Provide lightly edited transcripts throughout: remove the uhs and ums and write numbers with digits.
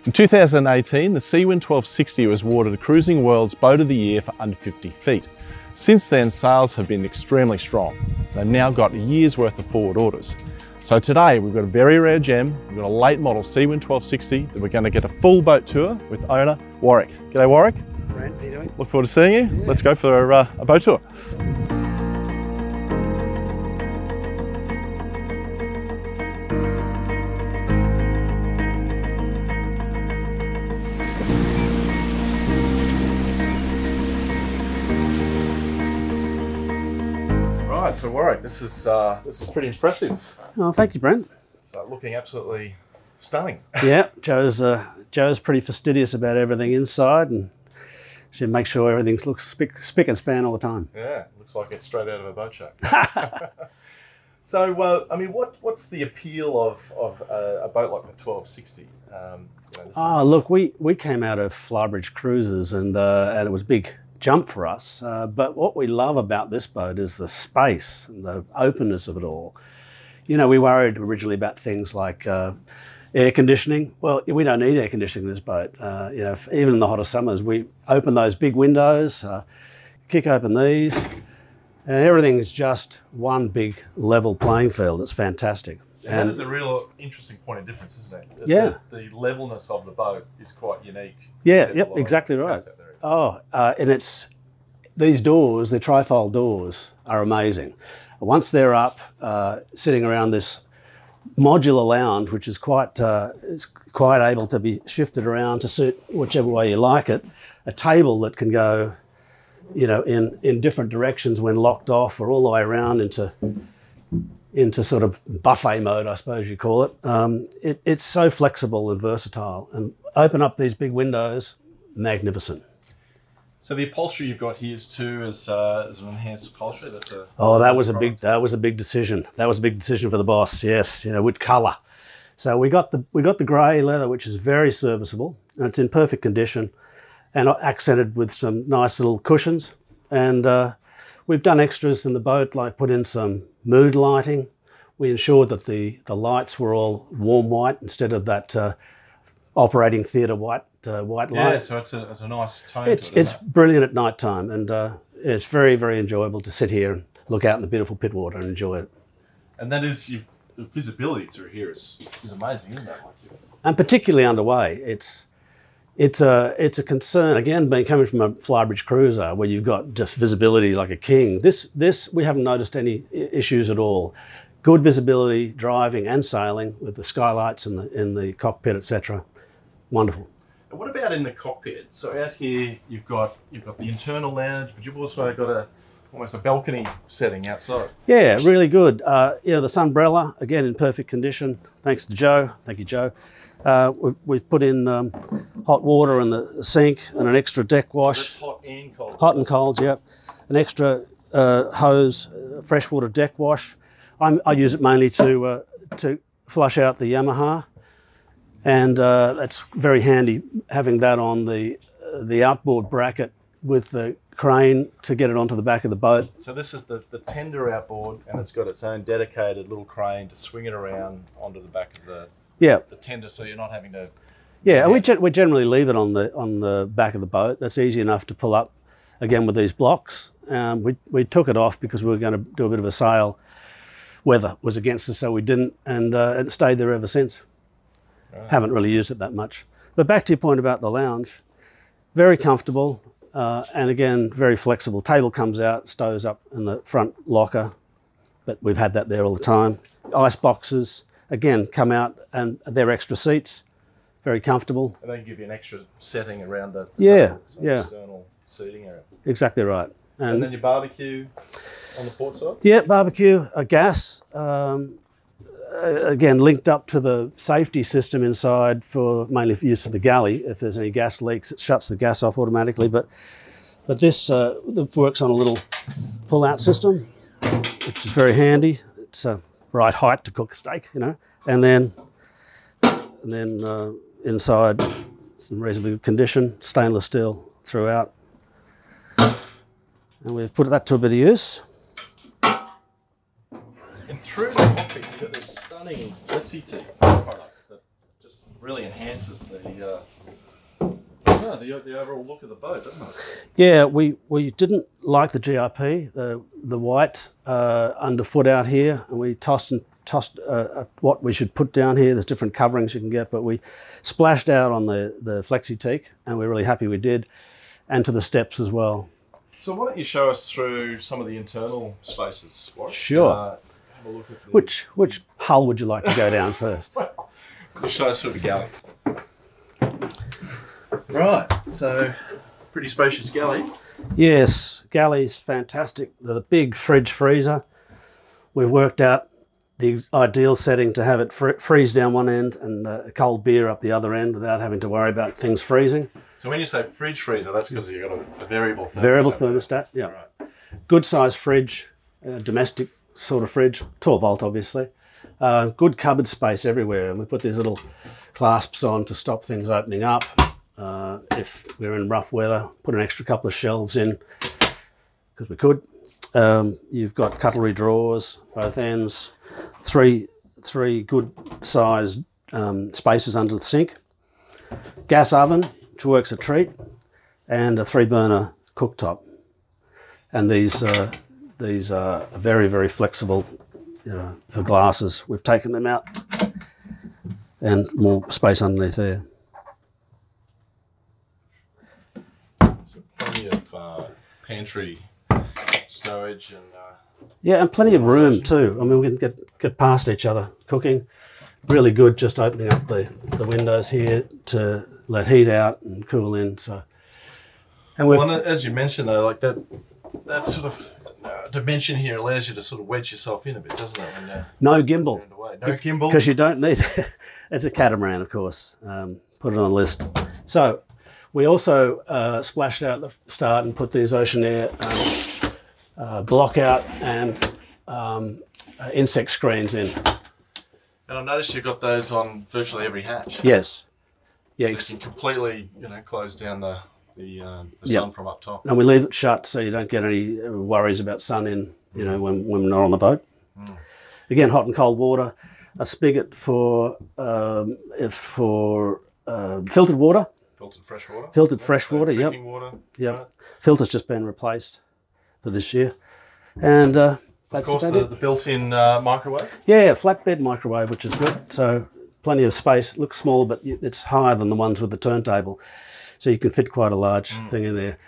In 2018, the Seawind 1260 was awarded Cruising World's Boat of the Year for under 50 feet. Since then, sales have been extremely strong. They've now got a year's worth of forward orders. So today we've got a very rare gem. We've got a late model Seawind 1260 that we're going to get a full boat tour with owner Warwick. G'day Warwick. Brent, how you doing? Look forward to seeing you. Yeah. Let's go for a boat tour. Right, so Warwick, this is pretty impressive. Oh, thank you, Brent. It's looking absolutely stunning. Yeah, Joe's pretty fastidious about everything inside, and she makes sure everything looks spick and span all the time. Yeah, looks like it's straight out of a boat show. So, I mean, what's the appeal of a boat like the 1260? Look, we came out of Flybridge Cruises, and it was a big jump for us. But what we love about this boat is the space and the openness of it all. You know, we worried originally about things like air conditioning. Well, we don't need air conditioning in this boat. You know, even in the hotter summers, we open those big windows, kick open these, and everything is just one big level playing field. It's fantastic. And that is a real interesting point of difference, isn't it? Yeah. The levelness of the boat is quite unique. Yeah, yep, exactly right. And it's these doors, the trifold doors, are amazing. Once they're up, sitting around this modular lounge, which is quite able to be shifted around to suit whichever way you like it, a table that can go, you know, in different directions when locked off, or all the way around into sort of buffet mode, I suppose you call it. It's so flexible and versatile, and open up these big windows, magnificent. So the upholstery you've got here is too as an enhanced upholstery. That was a big decision. That was a big decision for the boss. Yes, you know, with colour. So we got the grey leather, which is very serviceable, and it's in perfect condition, and accented with some nice little cushions. And we've done extras in the boat, like put in some mood lighting. We ensured that the lights were all warm white instead of that operating theatre white light. Yeah, so it's a nice tone to it. It's brilliant at night time, and it's very, very enjoyable to sit here and look out in the beautiful Pittwater and enjoy it. And that is, the visibility through here is amazing, isn't it? And particularly underway, it's a concern, again, coming from a Flybridge cruiser where you've got just visibility like a king. This we haven't noticed any issues at all. Good visibility, driving and sailing with the skylights in the cockpit, etc. Wonderful. And what about in the cockpit? So out here you've got the internal lounge, but you've also got almost a balcony setting outside. Yeah, really good. You know, the sunbrella, again, in perfect condition. Thanks to Joe. Thank you, Joe. We've put in hot water in the sink and an extra deck wash. So that's hot and cold. Hot and cold, yep. An extra hose, freshwater deck wash. I use it mainly to flush out the Yamaha, and that's very handy having that on the outboard bracket with the crane to get it onto the back of the boat. So this is the tender outboard, and it's got its own dedicated little crane to swing it around onto the back of the tender, so you're not having to... Yeah, and we generally leave it on the back of the boat. That's easy enough to pull up, again, with these blocks. We took it off because we were going to do a bit of a sail. Weather was against us, so we didn't, and it stayed there ever since. Right. Haven't really used it that much. But back to your point about the lounge, very comfortable, and again, very flexible. Table comes out, stows up in the front locker, but we've had that there all the time. Ice boxes, again, come out, and they're extra seats, very comfortable. And they give you an extra setting around the table, so external seating area. Exactly right. And then your barbecue on the port side? Yeah, barbecue, a gas, again, linked up to the safety system inside for mainly for use for the galley. If there's any gas leaks, it shuts the gas off automatically. But this works on a little pull-out system, which is very handy. It's a right height to cook a steak, you know. And then inside, it's in reasonably good condition, stainless steel throughout. And we've put that to a bit of use. And through the cockpit, you've got this stunning flexi-tee product that just really enhances the overall look of the boat, doesn't it? Yeah, we didn't like the GRP, the white underfoot out here, and we tossed what we should put down here. There's different coverings you can get, but we splashed out on the flexi teak, and we're really happy we did, and to the steps as well. So why don't you show us through some of the internal spaces? Sure. Have a look at the... Which hull would you like to go down first? You show us through the galley. Right, so pretty spacious galley. Yes, galley's fantastic. The big fridge freezer. We've worked out the ideal setting to have it freeze down one end and a cold beer up the other end without having to worry about things freezing. So when you say fridge freezer, that's because you've got a variable thermostat. Variable thermostat, yeah. Right. Good size fridge, domestic sort of fridge, 12 volt obviously. Good cupboard space everywhere, and we put these little clasps on to stop things opening up. If we're in rough weather, put an extra couple of shelves in because we could. You've got cutlery drawers, both ends, three good sized spaces under the sink, gas oven, which works a treat, and a 3-burner cooktop. And these are very, very flexible, for glasses. We've taken them out and more space underneath there. So plenty of pantry stowage and yeah, and plenty of room too. I mean, we can get past each other cooking. Really good, just opening up the windows here to let heat out and cool in. So, and well, as you mentioned though, like that sort of dimension here allows you to sort of wedge yourself in a bit, doesn't it? When no gimbal. No gimbal. Because you don't need it. It's a catamaran, of course. Put it on the list. So we also splashed out the start and put these ocean air block out and insect screens in. And I noticed you've got those on virtually every hatch. Yes. Yeah. So you can completely, close down the sun from up top. And we leave it shut so you don't get any worries about sun in, when we're not on the boat. Mm. Again, hot and cold water. A spigot for filtered water. Filtered fresh water. Filtered fresh water, yep. Drinking water. Yep. Right. Filter's just been replaced for this year. And of course, the built-in microwave? Yeah, flatbed microwave, which is good. So plenty of space. Looks small, but it's higher than the ones with the turntable. So you can fit quite a large thing in there.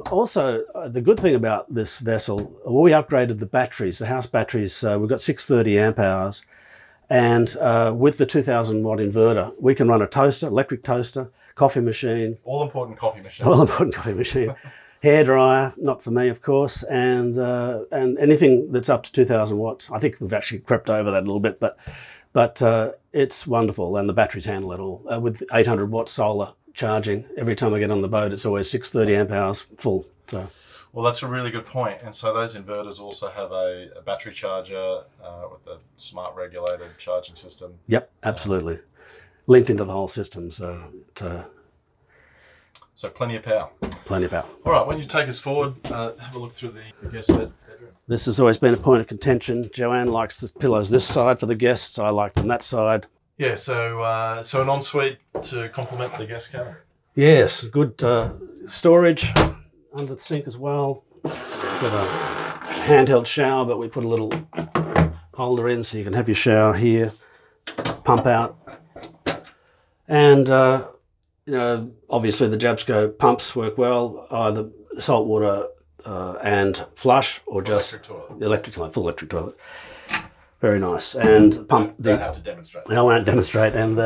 Also, the good thing about this vessel, we upgraded the batteries, the house batteries. We've got 630 amp hours. And with the 2000 watt inverter, we can run a toaster, electric toaster, coffee machine. All important coffee machine. All important coffee machine. Hairdryer, not for me, of course, and anything that's up to 2000 watts. I think we've actually crept over that a little bit, but it's wonderful, and the batteries handle it all. With 800 watt solar charging, every time I get on the boat, it's always 630 amp hours full. So. Well, that's a really good point. And so those inverters also have a battery charger with a smart regulated charging system. Yep, absolutely. Linked into the whole system, so plenty of power. Plenty of power. All right, when you take us forward, have a look through the guest bedroom. This has always been a point of contention. Joanne likes the pillows this side for the guests. I like them that side. Yeah, so an ensuite to complement the guest cabin. Yes, good storage under the sink as well. Got a handheld shower, but we put a little holder in so you can have your shower here, pump out. And obviously the Jabsco pumps work well, either saltwater and flush or just electric toilet, full electric toilet. Very nice. And pump. Don't have to demonstrate. I won't demonstrate. And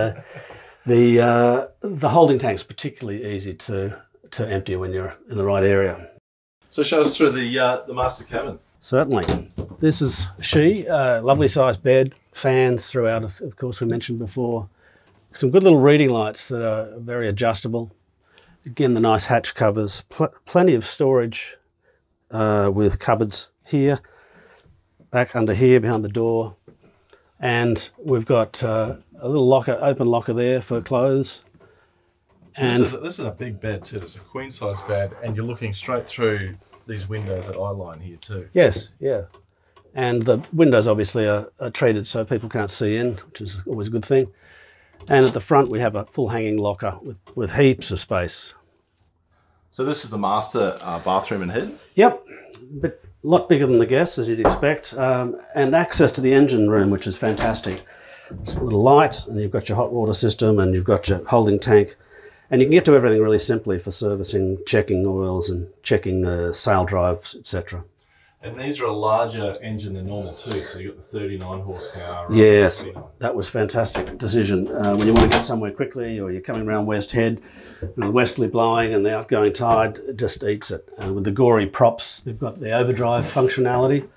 the holding tank's particularly easy to empty when you're in the right area. So show us through the master cabin. Certainly. This is lovely sized bed, fans throughout, of course we mentioned before. Some good little reading lights that are very adjustable. Again, the nice hatch covers. Plenty of storage with cupboards here, back under here behind the door. And we've got a little open locker there for clothes. And this is a big bed too. It's a queen size bed, and you're looking straight through these windows that eye line here too. Yes, yeah. And the windows obviously are treated so people can't see in, which is always a good thing. And at the front we have a full hanging locker with heaps of space. So this is the master bathroom and head? Yep, but a lot bigger than the guest, as you'd expect, and access to the engine room, which is fantastic. It's a little light, and you've got your hot water system, and you've got your holding tank, and you can get to everything really simply for servicing, checking oils, and checking sail drives, etc. And these are a larger engine than normal too, so you've got the 39 horsepower. Yes, that was a fantastic decision. When you want to get somewhere quickly, or you're coming around West Head, and the westerly blowing and the outgoing tide, it just eats it. With the gory props, they've got the overdrive functionality,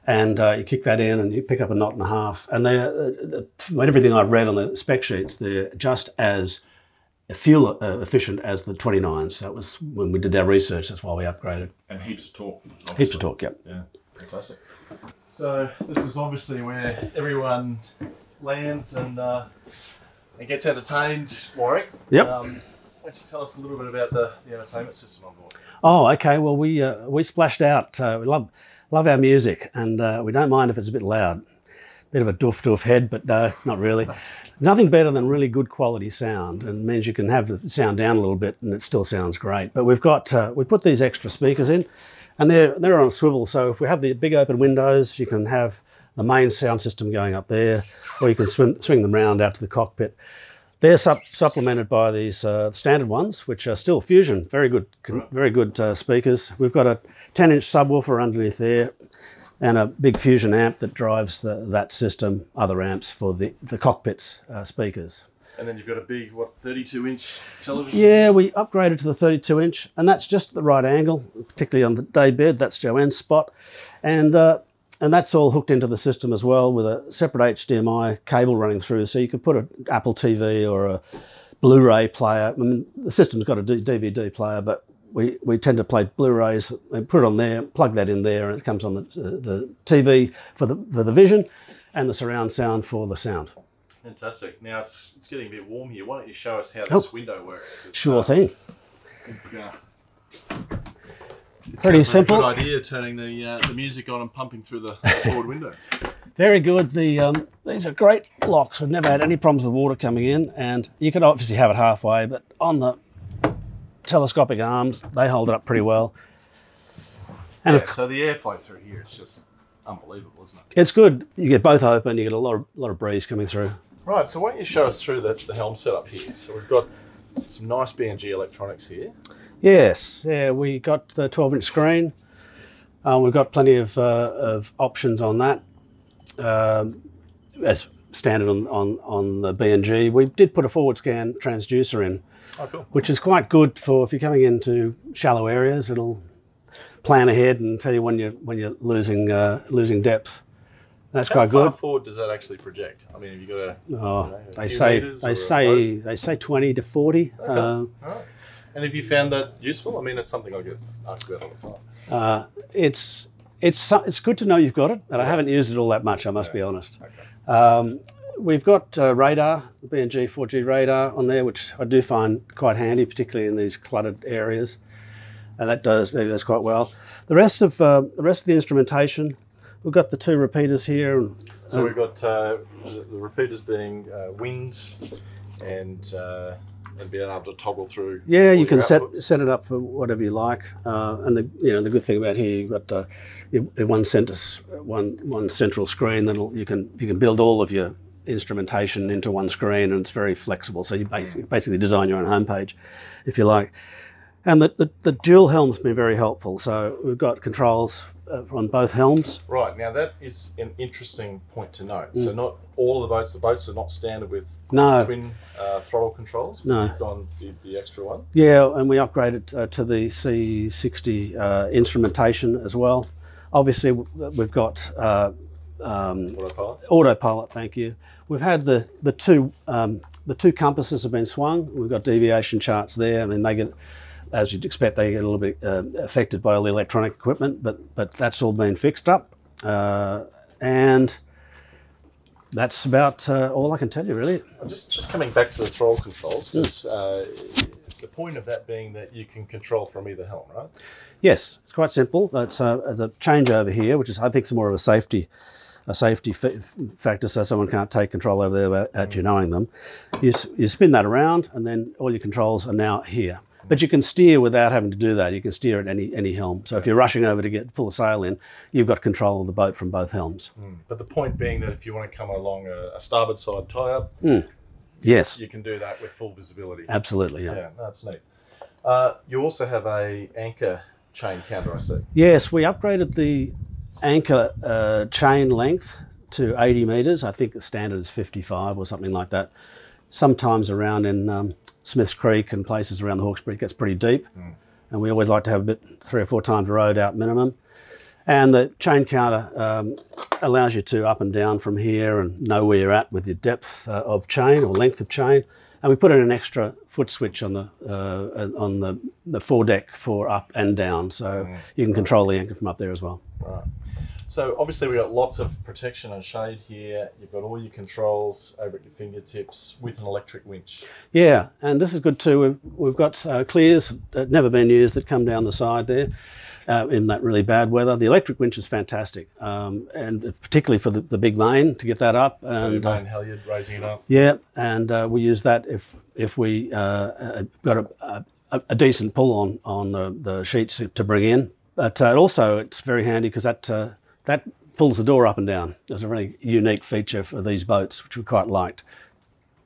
and you kick that in and you pick up a knot and a half. And from everything I've read on the spec sheets, they're just as fuel efficient as the 29s. That was when we did our research, that's why we upgraded. And heaps of torque. Obviously. Heaps of torque, yep. Yeah, fantastic. So this is obviously where everyone lands and gets entertained, Warwick. Yep. Why don't you tell us a little bit about the entertainment system on board? Oh, okay. Well, we splashed out. We love our music, and we don't mind if it's a bit loud. Bit of a doof head, but no, not really. Nothing better than really good quality sound, and means you can have the sound down a little bit and it still sounds great. But we've got we put these extra speakers in, and they're on a swivel. So if we have the big open windows, you can have the main sound system going up there, or you can swing them round out to the cockpit. They're supplemented by these standard ones, which are still Fusion, very good speakers. We've got a 10-inch subwoofer underneath there, and a big Fusion amp that drives that system, other amps for the cockpit speakers. And then you've got a big, 32-inch television? Yeah, we upgraded to the 32-inch, and that's just at the right angle, particularly on the day bed. That's Joanne's spot. And that's all hooked into the system as well with a separate HDMI cable running through, so you could put an Apple TV or a Blu-ray player. I mean, the system's got a DVD player, but we tend to play Blu-rays and put it on there, plug that in there, and it comes on the TV for the vision and the surround sound for the sound. Fantastic. Now it's getting a bit warm here. Why don't you show us how this window works? Sure thing. It's pretty simple. Good idea turning the music on and pumping through the forward windows. Very good. These are great locks. We've never had any problems with water coming in, and you can obviously have it halfway, but on the telescopic arms, they hold it up pretty well. And yeah, so the airflow through here is just unbelievable, isn't it? It's good. You get both open, you get a lot of breeze coming through. Right, so why don't you show us through the Helm setup here? So we've got some nice B&G electronics here. Yes, yeah, we got the 12-inch screen. We've got plenty of options on that, as standard on the B&G. We did put a forward scan transducer in, cool. Which is quite good for if you're coming into shallow areas. It'll plan ahead and tell you when you're losing depth. That's quite good. How far forward does that actually project? I mean, have you got they say 20 to 40. Okay. All right. And have you found that useful? I mean, it's something I get asked about all the time. It's good to know you've got it, but I haven't used it all that much, I must be honest. Okay. We've got radar, the B&G 4G radar on there, which I do find quite handy, particularly in these cluttered areas, and that does quite well. The rest of the instrumentation, we've got the two repeaters here. So we've got the repeaters being wings and being able to toggle through. Yeah, you can set it up for whatever you like. And the good thing about here, you've got one central screen. You can build all of your instrumentation into one screen, and it's very flexible. So you basically design your own homepage, if you like. And the dual helm's been very helpful. So we've got controls on both helms. Right, now that is an interesting point to note. So not all of the boats are not standard with twin throttle controls. No. You've gone the extra one. Yeah, and we upgraded to the C60 instrumentation as well. Obviously, we've got autopilot. Thank you. We've had the two compasses have been swung. We've got deviation charts there. I mean, they get, as you'd expect, they get a little bit affected by all the electronic equipment, but that's all been fixed up, and that's about all I can tell you, really. Just coming back to the throttle controls, the point of that being that you can control from either helm, right? Yes, it's quite simple. It's a changeover here, which is, I think, more of a safety a safety factor so someone can't take control over there without you knowing them. You spin that around and then all your controls are now here. But you can steer without having to do that. You can steer at any helm. So if you're rushing over to pull a sail in, you've got control of the boat from both helms. But the point being that if you want to come along a starboard side tie-up, yes, you can do that with full visibility. Absolutely, yeah. Yeah, that's neat. You also have a anchor chain counter, I see. Yes, we upgraded the anchor chain length to 80 metres. I think the standard is 55 or something like that. Sometimes around in Smiths Creek and places around the Hawkesbury it gets pretty deep, and we always like to have a bit 3 or 4 times rowed out minimum. And the chain counter allows you to up and down from here and know where you're at with your depth of chain or length of chain. And we put in an extra foot switch on the foredeck for up and down, so you can control the anchor from up there as well. Right. So obviously we've got lots of protection and shade here. You've got all your controls over at your fingertips with an electric winch. Yeah, and this is good too. We've got clears that never been used that come down the side there in that really bad weather. The electric winch is fantastic, and particularly for the big main to get that up. So your main halyard, raising it up. Yeah, and we use that if we got a decent pull on the sheets to bring in. But also it's very handy because that pulls the door up and down. It's a really unique feature for these boats, which we quite liked.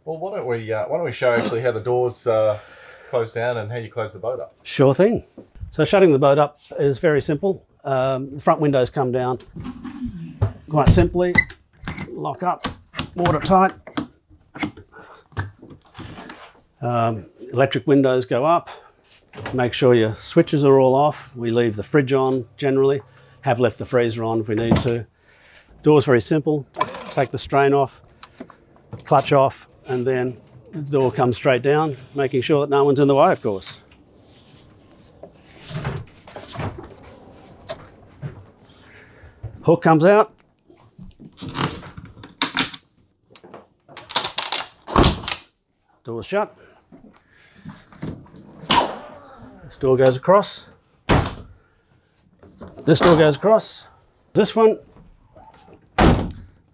Well, why don't we show actually how the doors close down and how you close the boat up? Sure thing. So shutting the boat up is very simple. The front windows come down quite simply, lock up, watertight. Electric windows go up. Make sure your switches are all off. We leave the fridge on generally. Have left the freezer on if we need to. Door's very simple. Take the strain off, clutch off, and then the door comes straight down, making sure that no one's in the way, of course. Hook comes out. Door's shut. This door goes across. This door goes across. This one.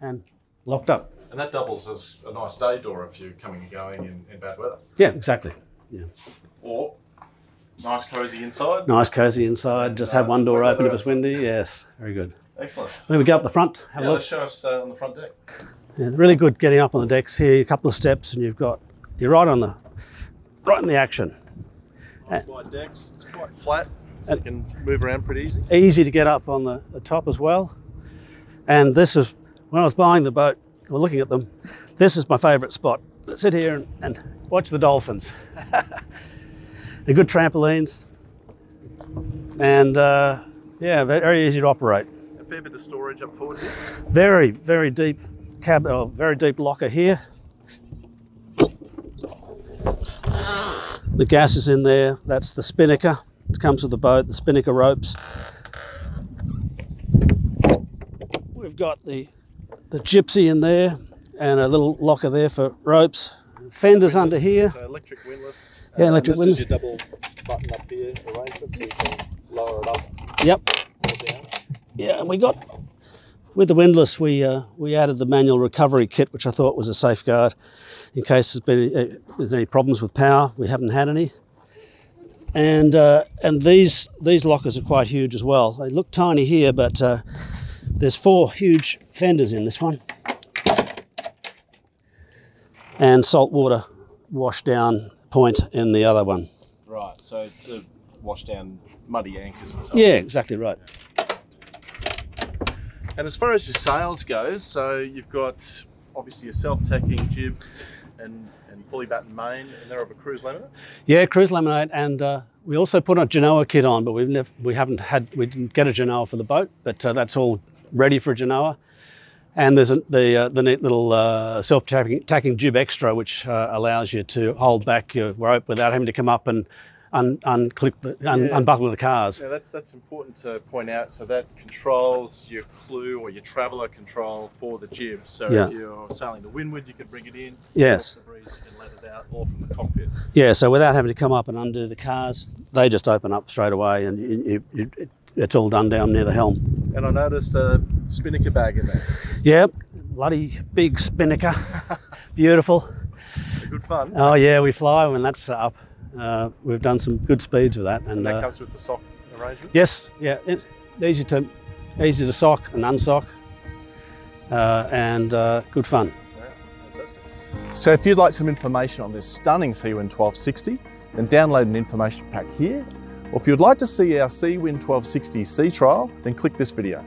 And locked up. And that doubles as a nice day door if you're coming and going in bad weather. Yeah, exactly. Yeah. Or nice cosy inside. Nice cosy inside. Just have one door open if it's windy. Yes, very good. Excellent. Then we go up the front. Have a look. Let's show us on the front deck. Yeah, really good getting up on the decks here. A couple of steps, and you're right in the action. Nice wide decks. It's quite flat, so you can move around pretty easy. Easy to get up on the top as well. And this is, when I was buying the boat, we're looking at them, this is my favourite spot. Sit here and watch the dolphins. They're good trampolines. And yeah, very easy to operate. A fair bit of storage up forward here. Very, very deep very deep locker here. The gas is in there. That's the spinnaker. It comes with the boat, the spinnaker ropes. We've got the gypsy in there and a little locker there for ropes. Fenders under here. So electric windlass. Yeah, electric windlass. This is your double button up here arrangement, so you can lower it up. Yep. Or down. Yeah, and we got, with the windlass, we added the manual recovery kit, which I thought was a safeguard in case there's any problems with power. We haven't had any. And these lockers are quite huge as well. They look tiny here, but there's 4 huge fenders in this one. And saltwater wash down point in the other one. Right, so to wash down muddy anchors and so on. Yeah, exactly right. And as far as your sails goes, so you've got obviously a self-tacking jib and fully battened main, and they're of a cruise laminate? Yeah, cruise laminate, and we also put a Genoa kit on, but we didn't get a Genoa for the boat, but that's all ready for a Genoa. And there's the neat little self-tacking jib extra, which allows you to hold back your rope without having to come up and unbuckle the cars. Yeah, that's important to point out. So that controls your clue or your traveller control for the jib. So if you're sailing to windward, you can bring it in. Yes. The breeze, you can let it out, or from the cockpit. Yeah. So without having to come up and undo the cars, they just open up straight away, and it's all done down near the helm. And I noticed a spinnaker bag in there. Yep, bloody big spinnaker. Beautiful. Good fun. Oh yeah, we fly when that's up. We've done some good speeds with that. And that comes with the sock arrangement? Yes, yeah. It's easy to sock and unsock. And good fun. Yeah, fantastic. So if you'd like some information on this stunning Seawind 1260, then download an information pack here. Or if you'd like to see our Seawind 1260 sea trial, then click this video.